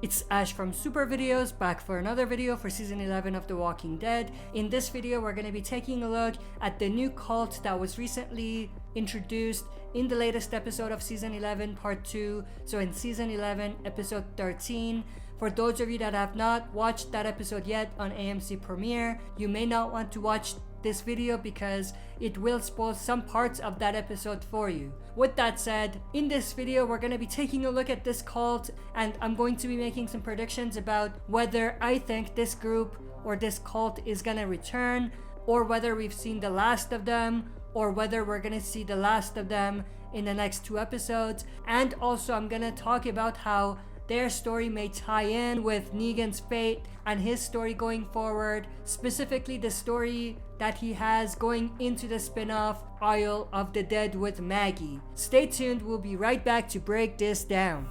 It's Ash from Super Videos, back for another video for Season 11 of The Walking Dead. In this video, we're going to be taking a look at the new cult that was recently introduced in the latest episode of Season 11 Part 2. So in Season 11, Episode 13. For those of you that have not watched that episode yet on AMC Premiere, you may not want to watch this video because it will spoil some parts of that episode for you. With that said, in this video we're going to be taking a look at this cult, and I'm going to be making some predictions about whether I think this group or this cult is going to return, or whether we've seen the last of them, or whether we're going to see the last of them in the next 2 episodes. And also I'm going to talk about how their story may tie in with Negan's fate and his story going forward, specifically the story that he has going into the spinoff Isle of the Dead with Maggie. Stay tuned, we'll be right back to break this down.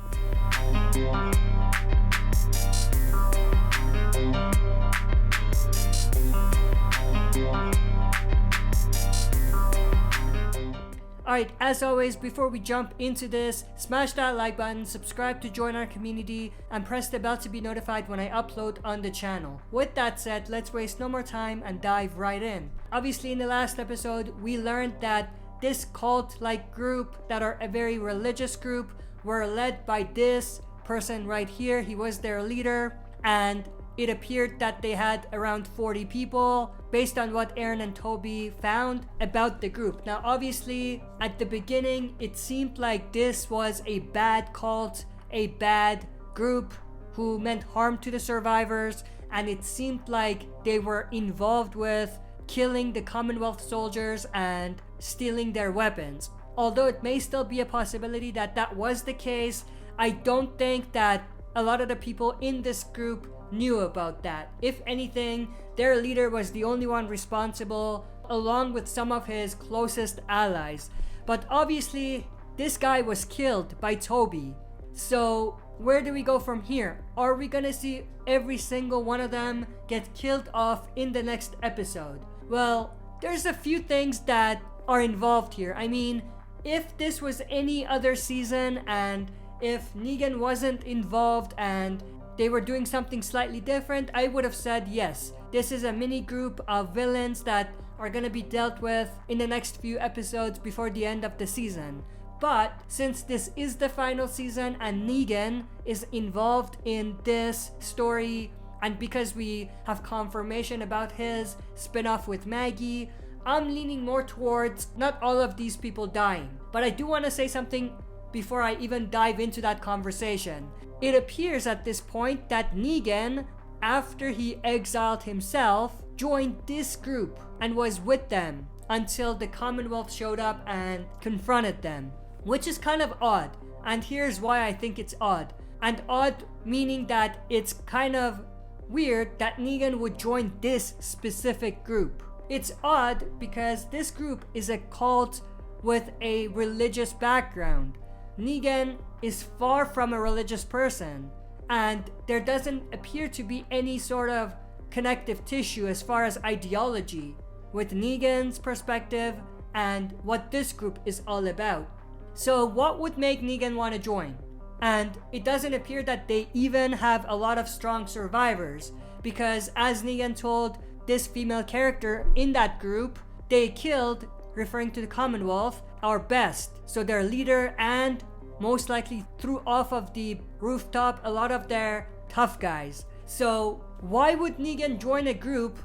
Alright, as always, before we jump into this, smash that like button, subscribe to join our community, and press the bell to be notified when I upload on the channel. With that said, let's waste no more time and dive right in. Obviously, in the last episode, we learned that this cult-like group that are a very religious group were led by this person right here. He was their leader, and it appeared that they had around 40 people based on what Aaron and Toby found about the group. Now, obviously, at the beginning, it seemed like this was a bad cult, a bad group who meant harm to the survivors, and it seemed like they were involved with killing the Commonwealth soldiers and stealing their weapons. Although it may still be a possibility that that was the case, I don't think that a lot of the people in this group knew about that. If anything, their leader was the only one responsible, along with some of his closest allies. But obviously, this guy was killed by Toby. So where do we go from here? Are we gonna see every single one of them get killed off in the next episode? Well, there's a few things that are involved here. I mean, if this was any other season and if Negan wasn't involved and they were doing something slightly different, I would have said yes, this is a mini group of villains that are going to be dealt with in the next few episodes before the end of the season. But since this is the final season and Negan is involved in this story, and because we have confirmation about his spinoff with Maggie, I'm leaning more towards not all of these people dying. But I do want to say something before I even dive into that conversation. It appears at this point that Negan, after he exiled himself, joined this group and was with them until the Commonwealth showed up and confronted them, which is kind of odd. And here's why I think it's odd. And odd meaning that it's kind of weird that Negan would join this specific group. It's odd because this group is a cult with a religious background. Negan is far from a religious person, and there doesn't appear to be any sort of connective tissue as far as ideology with Negan's perspective and what this group is all about. So what would make Negan want to join? And it doesn't appear that they even have a lot of strong survivors, because as Negan told this female character in that group, they killed, referring to the Commonwealth, our best. So their leader, and most likely threw off of the rooftop a lot of their tough guys. So why would Negan join a group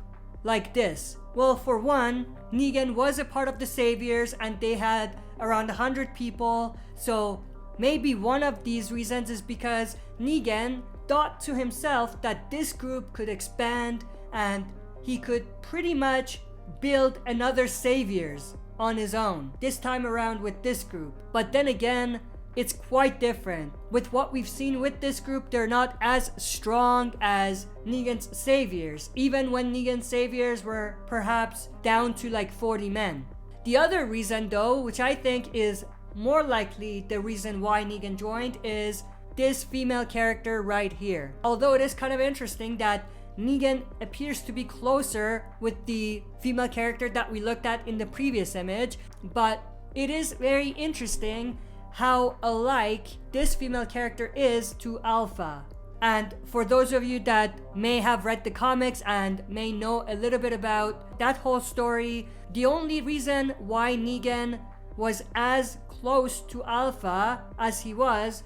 like this? Well, for one, Negan was a part of the Saviors and they had around 100 people. So maybe one of these reasons is because Negan thought to himself that this group could expand and he could pretty much build another Saviors on his own, this time around with this group. But then again, it's quite different. With what we've seen with this group, they're not as strong as Negan's Saviors, even when Negan's Saviors were perhaps down to like 40 men. The other reason though, which I think is more likely the reason why Negan joined, is this female character right here. Although it is kind of interesting that Negan appears to be closer with the female character that we looked at in the previous image, but it is very interesting how alike this female character is to Alpha. And for those of you that may have read the comics and may know a little bit about that whole story, the only reason why Negan was as close to Alpha as he was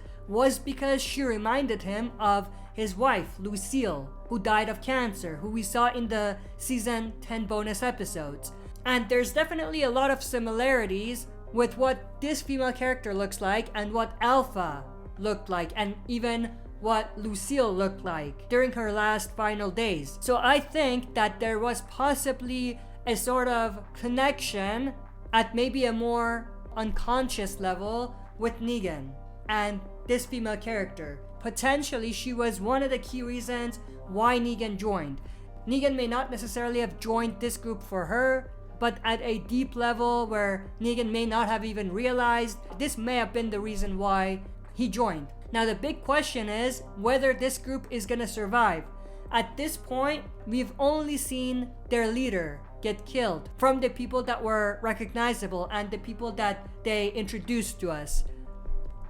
because she reminded him of his wife, Lucille, who died of cancer, who we saw in the season 10 bonus episodes. And there's definitely a lot of similarities with what this female character looks like and what Alpha looked like, and even what Lucille looked like during her last final days. So I think that there was possibly a sort of connection at maybe a more unconscious level with Negan and this female character. Potentially she was one of the key reasons why Negan joined. Negan may not necessarily have joined this group for her, but at a deep level where Negan may not have even realized, this may have been the reason why he joined. Now the big question is whether this group is gonna survive. At this point, we've only seen their leader get killed from the people that were recognizable and the people that they introduced to us.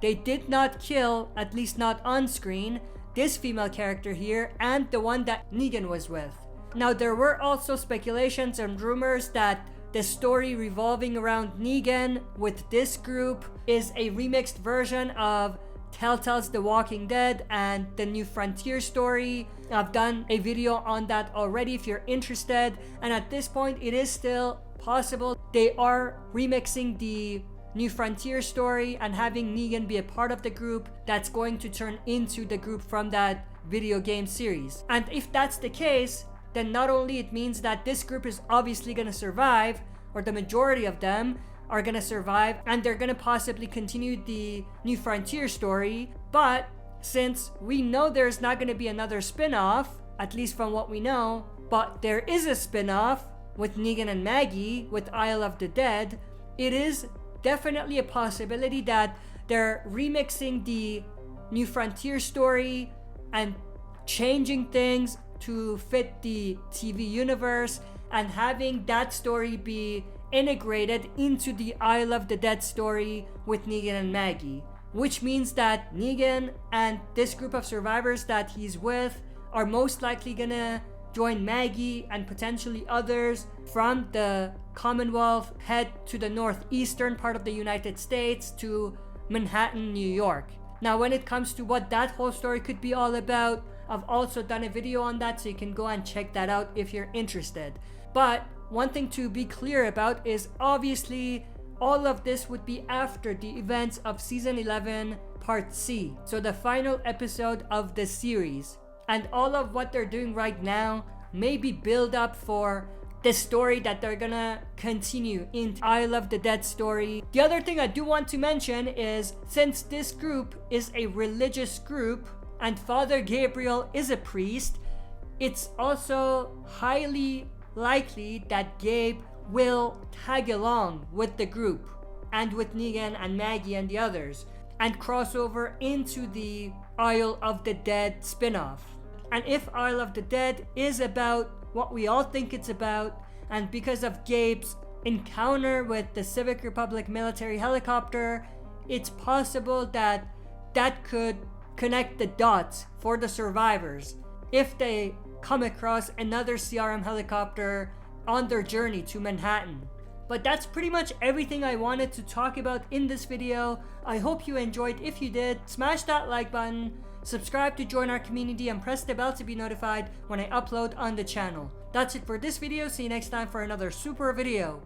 They did not kill, at least not on screen, this female character here and the one that Negan was with. Now there were also speculations and rumors that the story revolving around Negan with this group is a remixed version of Telltale's The Walking Dead and the New Frontier story. I've done a video on that already if you're interested, and at this point it is still possible they are remixing the New Frontier story and having Negan be a part of the group that's going to turn into the group from that video game series. And if that's the case, then not only it means that this group is obviously going to survive, or the majority of them are going to survive, and they're going to possibly continue the New Frontier story, but since we know there's not going to be another spin-off, at least from what we know, but there is a spin-off with Negan and Maggie with Isle of the Dead, it is definitely a possibility that they're remixing the New Frontier story and changing things to fit the TV universe and having that story be integrated into the Isle of the Dead story with Negan and Maggie, which means that Negan and this group of survivors that he's with are most likely gonna join Maggie and potentially others from the Commonwealth, head to the northeastern part of the United States to Manhattan, New York. Now when it comes to what that whole story could be all about, I've also done a video on that, so you can go and check that out if you're interested. But one thing to be clear about is obviously all of this would be after the events of season 11 part C, so the final episode of the series. And all of what they're doing right now may be build up for the story that they're gonna continue in Isle of the Dead story. The other thing I do want to mention is, since this group is a religious group and Father Gabriel is a priest, it's also highly likely that Gabe will tag along with the group and with Negan and Maggie and the others and cross over into the Isle of the Dead spin-off. And if Isle of the Dead is about what we all think it's about, and because of Gabe's encounter with the Civic Republic military helicopter, it's possible that that could connect the dots for the survivors if they come across another CRM helicopter on their journey to Manhattan. But that's pretty much everything I wanted to talk about in this video. I hope you enjoyed. If you did, smash that like button, subscribe to join our community, and press the bell to be notified when I upload on the channel. That's it for this video. See you next time for another super video.